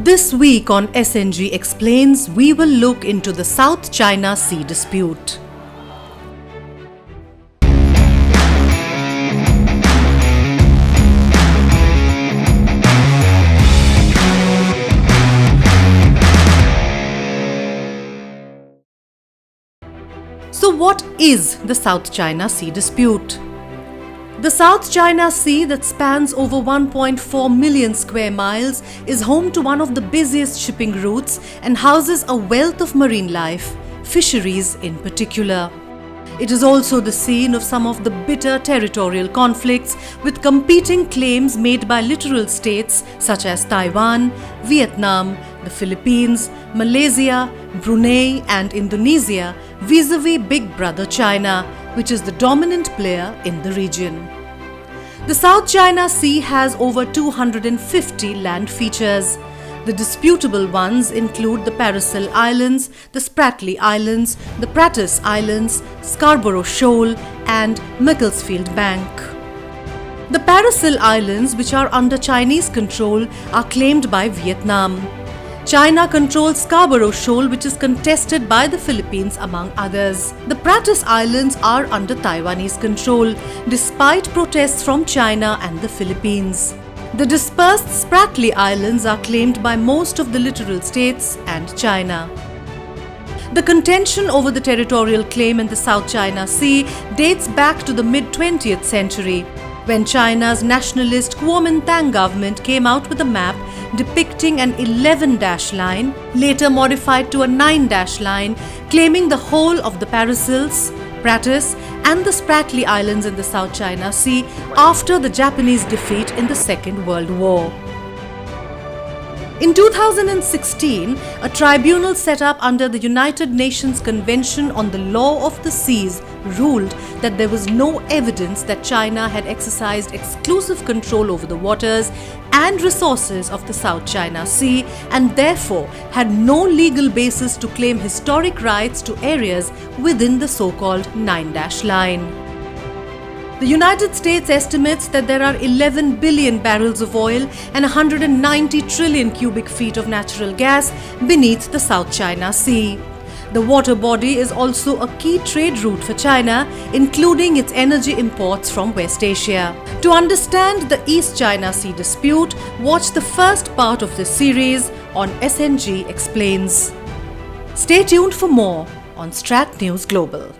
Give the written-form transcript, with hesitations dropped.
This week on SNG Explains, we will look into the South China Sea dispute. So what is the South China Sea dispute? The South China Sea, that spans over 1.4 million square miles, is home to one of the busiest shipping routes and houses a wealth of marine life, fisheries in particular. It is also the scene of some of the bitter territorial conflicts, with competing claims made by littoral states such as Taiwan, Vietnam, the Philippines, Malaysia, Brunei and Indonesia vis-a-vis Big Brother China, which is the dominant player in the region. The South China Sea has over 250 land features. The disputable ones include the Paracel Islands, the Spratly Islands, the Pratas Islands, Scarborough Shoal and Macclesfield Bank. The Paracel Islands, which are under Chinese control, are claimed by Vietnam. China controls Scarborough Shoal, which is contested by the Philippines among others. The Pratas Islands are under Taiwanese control, despite protests from China and the Philippines. The dispersed Spratly Islands are claimed by most of the littoral states and China. The contention over the territorial claim in the South China Sea dates back to the mid-20th century, when China's nationalist Kuomintang government came out with a map depicting an 11-dash line, later modified to a 9-dash line, claiming the whole of the Paracels, Pratas and the Spratly Islands in the South China Sea after the Japanese defeat in the Second World War. In 2016, a tribunal set up under the United Nations Convention on the Law of the Seas ruled that there was no evidence that China had exercised exclusive control over the waters and resources of the South China Sea and therefore had no legal basis to claim historic rights to areas within the so-called 9-dash line. The United States estimates that there are 11 billion barrels of oil and 190 trillion cubic feet of natural gas beneath the South China Sea. The water body is also a key trade route for China, including its energy imports from West Asia. To understand the East China Sea dispute, watch the first part of this series on SNG Explains. Stay tuned for more on Strat News Global.